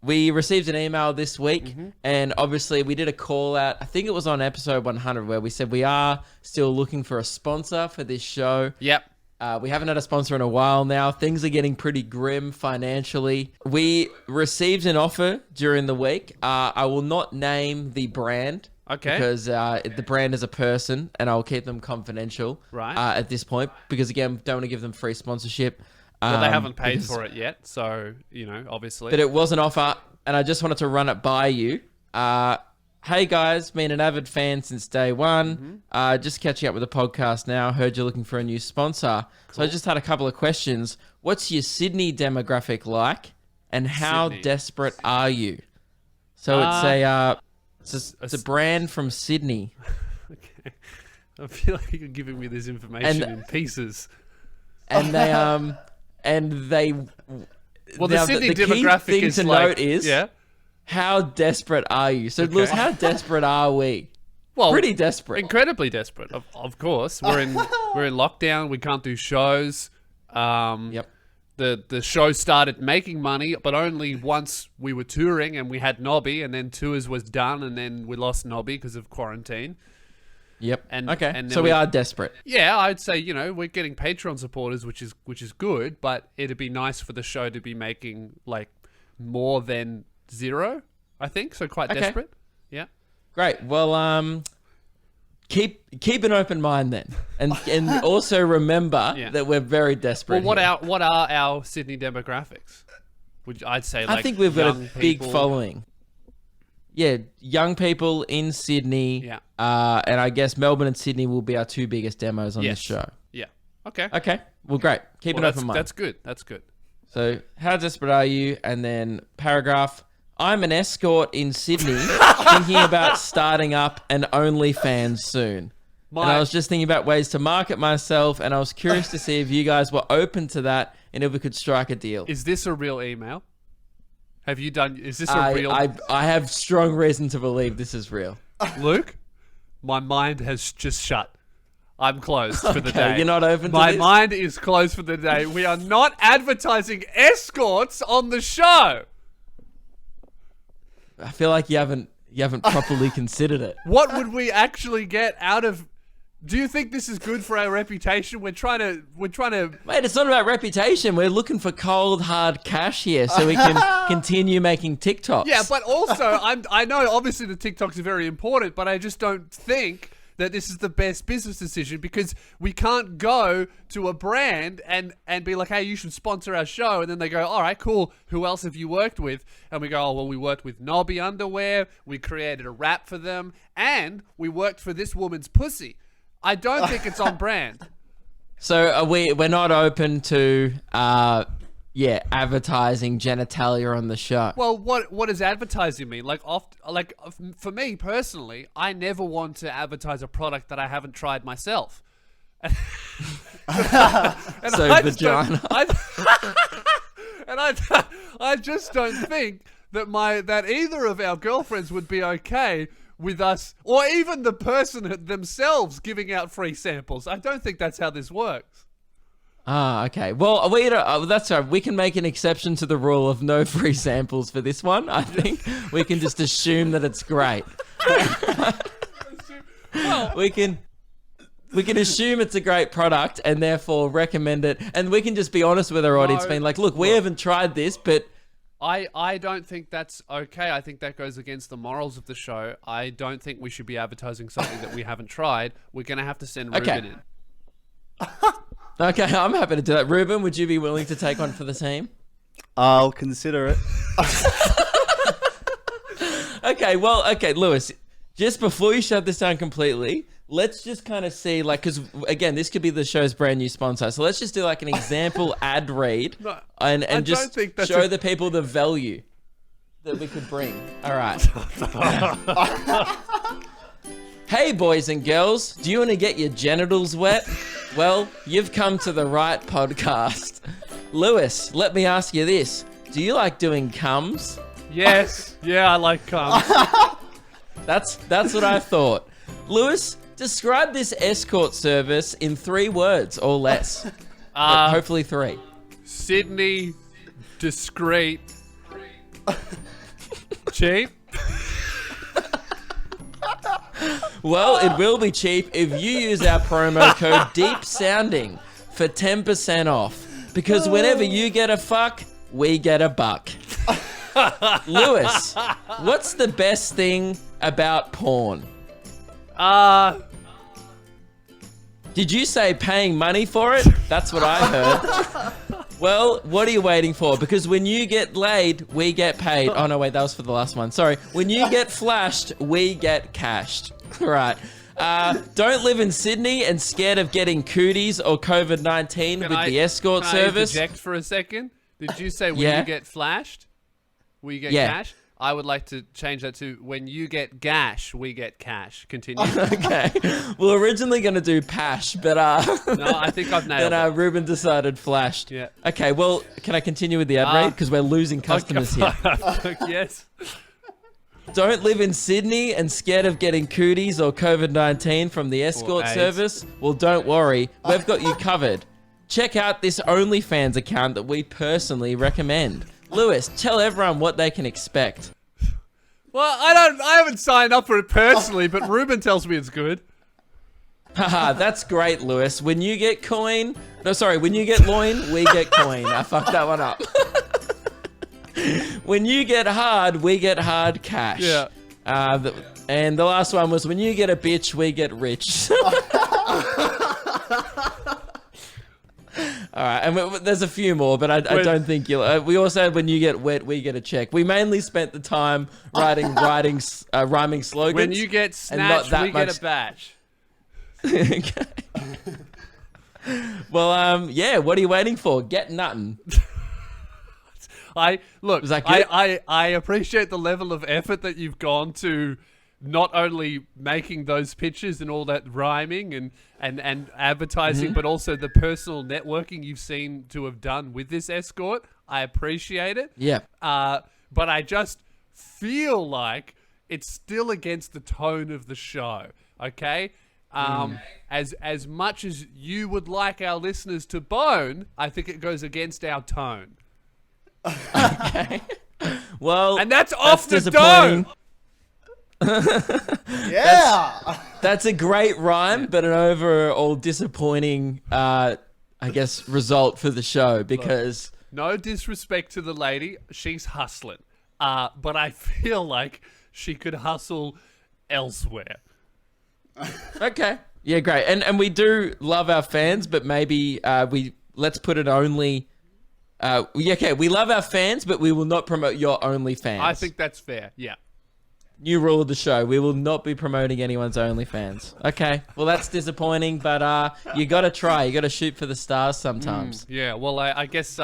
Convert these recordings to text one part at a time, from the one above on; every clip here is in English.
we received an email this week, and obviously we did a call out. I think it was on episode 100 where we said we are still looking for a sponsor for this show. Yep. We haven't had a sponsor in a while now. Things are getting pretty grim financially. We received an offer during the week. I will not name the brand. Okay. Because the brand is a person, and I'll keep them confidential. Right. At this point, because again, don't want to give them free sponsorship. Well, they haven't paid for it yet, so, obviously. But it was an offer, and I just wanted to run it by you. Hey guys, been an avid fan since day one. Just catching up with the podcast now. Heard you're looking for a new sponsor. Cool. So I just had a couple of questions. What's your Sydney demographic like, and how desperate are you? So it's a brand from Sydney. Okay. I feel like you're giving me this information in pieces. And they well, the Sydney demographic key thing is to note is how desperate are you? So, Lewis, how desperate are we? Well, pretty desperate. Incredibly desperate. Of course, we're in lockdown. We can't do shows. Yep. The show started making money, but only once we were touring and we had Nobby, and then tours was done, and then we lost Nobby because of quarantine. Yep. And so we are desperate. Yeah, I'd say, we're getting Patreon supporters, which is good, but it'd be nice for the show to be making like more than zero, I think. So quite desperate. Yeah. Great. Well, keep an open mind then, and also remember that we're very desperate. Well, what are our Sydney demographics? I'd say I think we've got a big following. Yeah, young people in Sydney. Yeah. And I guess Melbourne and Sydney will be our two biggest demos on this show. Yeah. Okay. Okay. Well, great. Keep an open mind. That's good. That's good. So, how desperate are you? And then paragraph, I'm an escort in Sydney thinking about starting up an OnlyFans soon. And I was just thinking about ways to market myself, and I was curious to see if you guys were open to that and if we could strike a deal. Is this a real email? Have you done... Is this a real... I have strong reason to believe this is real. Luke, my mind has just shut. I'm closed for the day. You're not open to My this? mind is closed for the day. We are not advertising escorts on the show. I feel like you haven't properly considered it. What would we actually get out of... Do you think this is good for our reputation? We're trying to... Mate, it's not about reputation. We're looking for cold, hard cash here so we can continue making TikToks. Yeah, but also, I know obviously the TikToks are very important, but I just don't think that this is the best business decision, because we can't go to a brand and be like, hey, you should sponsor our show. And then they go, all right, cool. Who else have you worked with? And we go, oh, well, we worked with Nobby Underwear. We created a rap for them. And we worked for this woman's pussy. I don't think it's on brand. So we're not open to advertising genitalia on the show. Well, what does advertising mean? For me personally, I never want to advertise a product that I haven't tried myself. And vagina. I just don't think that either of our girlfriends would be okay with us, or even the person themselves giving out free samples. I don't think that's how this works. Ah, okay. Well, that's all right. We can make an exception to the rule of no free samples for this one. I think we can just assume that it's great. Well, we can assume it's a great product and therefore recommend it. And we can just be honest with our audience, being like, look, we haven't tried this, but... I don't think that's okay. I think that goes against the morals of the show. I don't think we should be advertising something that we haven't tried. We're going to have to send Ruben in. Okay, I'm happy to do that. Ruben, would you be willing to take one for the team? I'll consider it. Okay, Lewis, just before you shut this down completely, let's just kind of see, because again, this could be the show's brand new sponsor. So let's just do an example ad read and just show the people the value that we could bring. All right. Hey, boys and girls, do you want to get your genitals wet? Well, you've come to the right podcast. Lewis, let me ask you this. Do you like doing cums? Yes. Yeah, I like cums. That's what I thought. Lewis, describe this escort service in 3 words or less. Hopefully 3. Sydney, discreet, cheap? Well, it will be cheap if you use our promo code Deep Sounding for 10% off. Because whenever you get a fuck, we get a buck. Lewis, what's the best thing about porn? Did you say paying money for it? That's what I heard. Well, what are you waiting for? Because when you get laid, we get paid. Oh, no, wait, that was for the last one. Sorry. When you get flashed, we get cashed. Right. Don't live in Sydney and scared of getting cooties or COVID-19 with the escort service. Can I interject for a second? Did you say when you get flashed, we get cash? I would like to change that to when you get gash, we get cash. Continue. Okay. Well, originally going to do pash, but no, I think I've nailed then it. Ruben decided flashed. Yeah. Okay, well, can I continue with the ad read? Because we're losing customers here. Yes. Don't live in Sydney and scared of getting cooties or COVID-19 from the escort AIDS. service? Well, don't worry. We've got you covered. Check out this OnlyFans account that we personally recommend. Lewis, tell everyone what they can expect. Well, I haven't signed up for it personally, but Ruben tells me it's good. Haha, that's great, Lewis. When you get coin... No, sorry. When you get loin, we get coin. I fucked that one up. When you get hard, we get hard cash. Yeah. And the last one was when you get a bitch, we get rich. All right, and there's a few more, but I don't think you'll... we also had when you get wet, we get a check. We mainly spent the time rhyming slogans. When you get snatched, we get a batch. Okay. Well, yeah, what are you waiting for? Get nuttin'. I appreciate the level of effort that you've gone to not only making those pictures and all that rhyming and advertising, but also the personal networking you've seen to have done with this escort. I appreciate it. Yeah. But I just feel like it's still against the tone of the show. Okay. As much as you would like our listeners to bone, I think it goes against our tone. Okay. Well, and that's off the dome. Yeah. That's a great rhyme, but an overall disappointing, I guess, result for the show because... No disrespect to the lady. She's hustling. But I feel like she could hustle elsewhere. Okay. Yeah, great. And we do love our fans, but maybe let's put it only... okay, we love our fans, but we will not promote your OnlyFans. I think that's fair, yeah. New rule of the show. We will not be promoting anyone's OnlyFans. Okay. Well, that's disappointing, but you got to try. You got to shoot for the stars sometimes. Yeah, well, I guess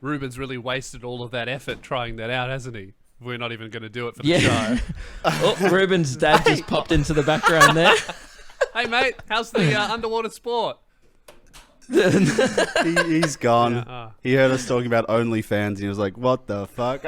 Ruben's really wasted all of that effort trying that out, hasn't he? We're not even going to do it for the show. Oh, Ruben's dad just popped into the background there. Hey, mate, how's the underwater sport? He's gone. Yeah, He heard us talking about OnlyFans and he was like, what the fuck?